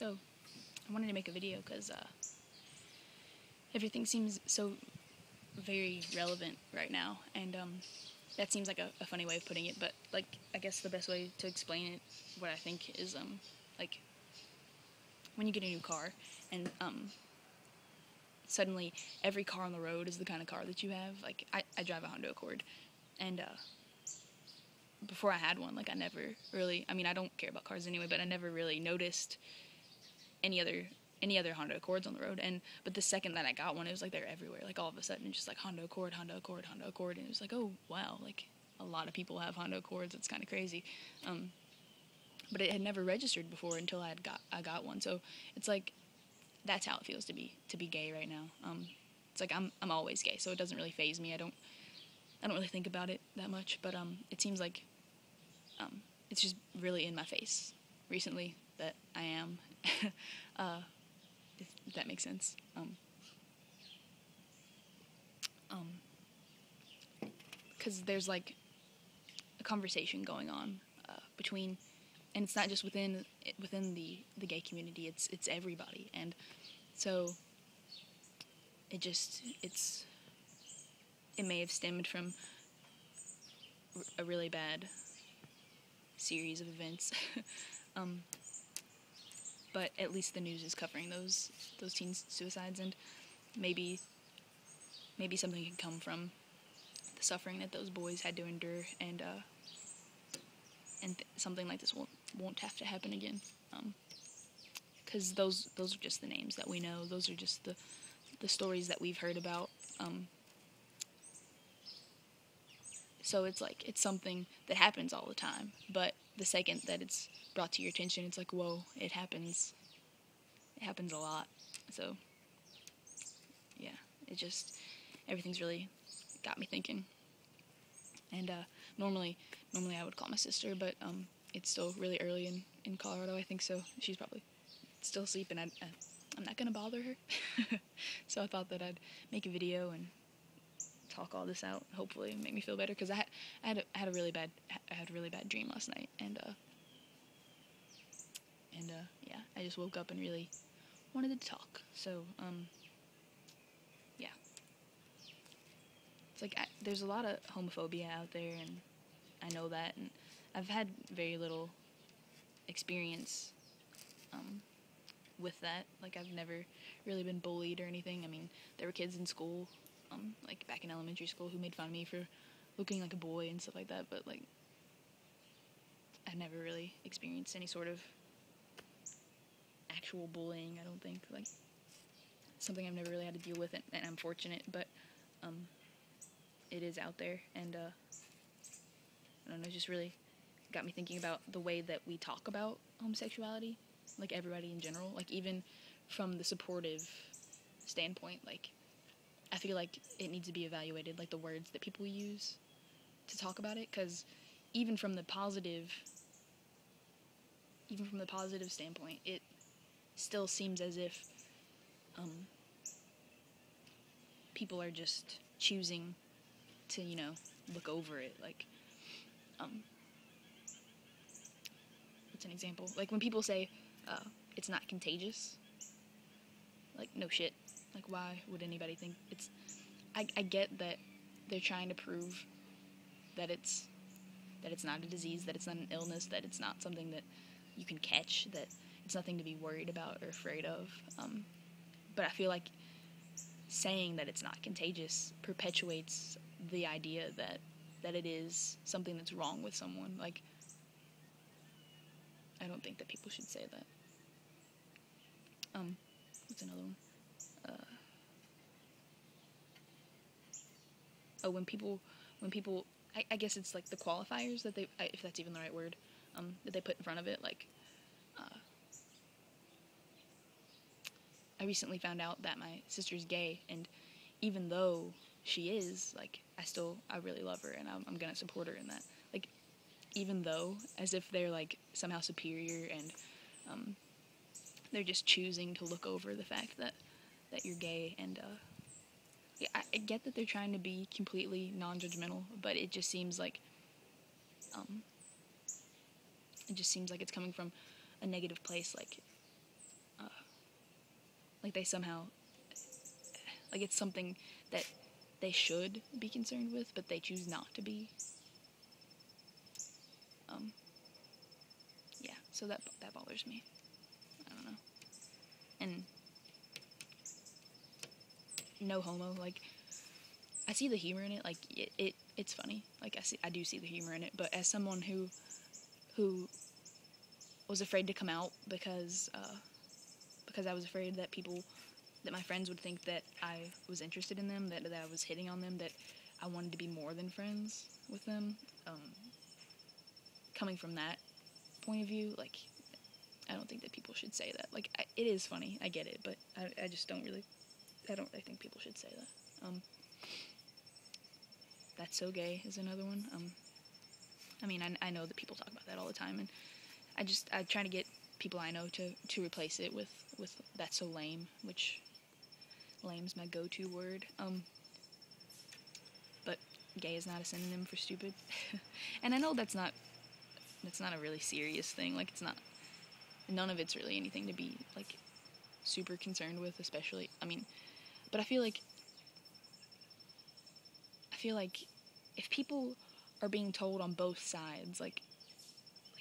So, I wanted to make a video because everything seems so very relevant right now, and that seems like a funny way of putting it, but like I guess the best way to explain it, what I think is like when you get a new car and suddenly every car on the road is the kind of car that you have. Like I drive a Honda Accord, and before I had one, like I never really, I mean, I don't care about cars anyway, but I never really noticed any other Honda Accords on the road. But the second that I got one, it was like they're everywhere. Like all of a sudden, just like Honda Accord, Honda Accord, Honda Accord, and it was like, oh wow, like a lot of people have Honda Accords. It's kind of crazy. But it had never registered before until I got one. So it's like that's how it feels to be gay right now. It's like I'm always gay, so it doesn't really faze me. I don't really think about it that much. But it seems like it's just really in my face recently that I am. If that makes sense. Because there's like a conversation going on between, and it's not just within the gay community. It's everybody, and so it may have stemmed from a really bad series of events. But at least the news is covering those teen suicides, and maybe something can come from the suffering that those boys had to endure, and something like this won't have to happen again. Because those are just the names that we know. Those are just the stories that we've heard about. So it's like it's something that happens all the time, but the second that it's brought to your attention, it's like, whoa, it happens a lot. So yeah, everything's really got me thinking. And normally I would call my sister, but it's still really early in Colorado, I think, so she's probably still asleep, and I'm not gonna bother her. So I thought that I'd make a video and talk all this out, hopefully make me feel better, because I had a really bad dream last night, and yeah, I just woke up and really wanted to talk. So yeah, it's like there's a lot of homophobia out there, and I know that, and I've had very little experience with that. Like I've never really been bullied or anything. I mean, there were kids in school, like back in elementary school, who made fun of me for looking like a boy and stuff like that, but like I've never really experienced any sort of actual bullying, I don't think. Like something I've never really had to deal with, and I'm fortunate, but it is out there, and I don't know, it just really got me thinking about the way that we talk about homosexuality, like everybody in general, like even from the supportive standpoint. Like I feel like it needs to be evaluated, like the words that people use to talk about it, because even from the positive standpoint, it still seems as if people are just choosing to, look over it. Like, what's an example? Like when people say it's not contagious, like no shit. Like why would anybody think it's? I get that they're trying to prove that it's not a disease, that it's not an illness, that it's not something that you can catch, that it's nothing to be worried about or afraid of. But I feel like saying that it's not contagious perpetuates the idea that it is something that's wrong with someone. Like, I don't think that people should say that. What's another one? When people, I guess it's like the qualifiers that if that's even the right word, that they put in front of it. Like, I recently found out that my sister's gay, and even though she is, like, I really love her, and I'm gonna support her in that. Like, even though, as if they're like somehow superior, and they're just choosing to look over the fact that you're gay, and yeah, I get that they're trying to be completely non-judgmental, but it just seems like it's coming from a negative place. Like like they somehow, like it's something that they should be concerned with, but they choose not to be. Yeah, so that bothers me. I don't know. And no homo, like, I see the humor in it, like, it's funny. Like, I do see the humor in it, but as someone who was afraid to come out because I was afraid that that my friends would think that I was interested in them, that I was hitting on them, that I wanted to be more than friends with them, coming from that point of view, like, I don't think that people should say that. Like, it is funny, I get it, but I just don't really, I think people should say that. That's so gay is another one. I mean, I know that people talk about that all the time, and I try to get people I know to replace it with that's so lame, which lame's my go-to word. But gay is not a synonym for stupid. And I know that's not a really serious thing. Like, it's not, none of it's really anything to be, like, super concerned with, especially, I mean, but I feel like if people are being told on both sides, like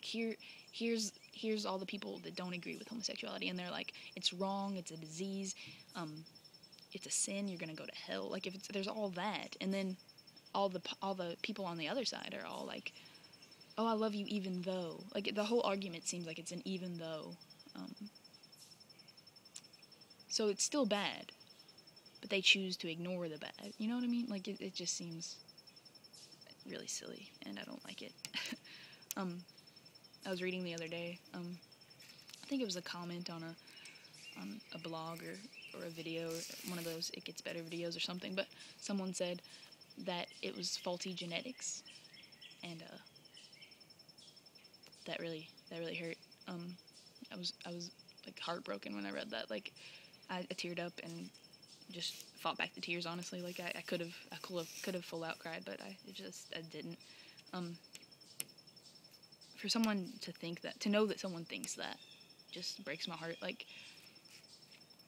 here's all the people that don't agree with homosexuality, and they're like, it's wrong, it's a disease, it's a sin, you're gonna go to hell. Like, if there's all that, and then all the people on the other side are all like, oh, I love you even though. Like, the whole argument seems like it's an even though. So it's still bad, but they choose to ignore the bad. You know what I mean? Like, it just seems really silly, and I don't like it. I was reading the other day, I think it was a comment on a blog or a video, or one of those It Gets Better videos or something, but someone said that it was faulty genetics, and that really hurt. I was like heartbroken when I read that. Like, I teared up and just fought back the tears, honestly. Like, I could have full out cried, but I didn't. For someone to know that someone thinks that, just breaks my heart. Like,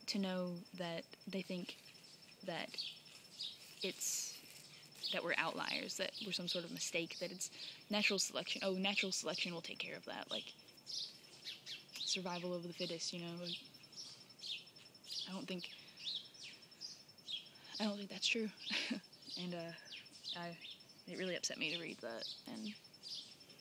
to know that they think that that we're outliers, that we're some sort of mistake, that it's natural selection. Oh, natural selection will take care of that. Like, survival of the fittest, you know. Like, I don't think that's true. And it really upset me to read that, and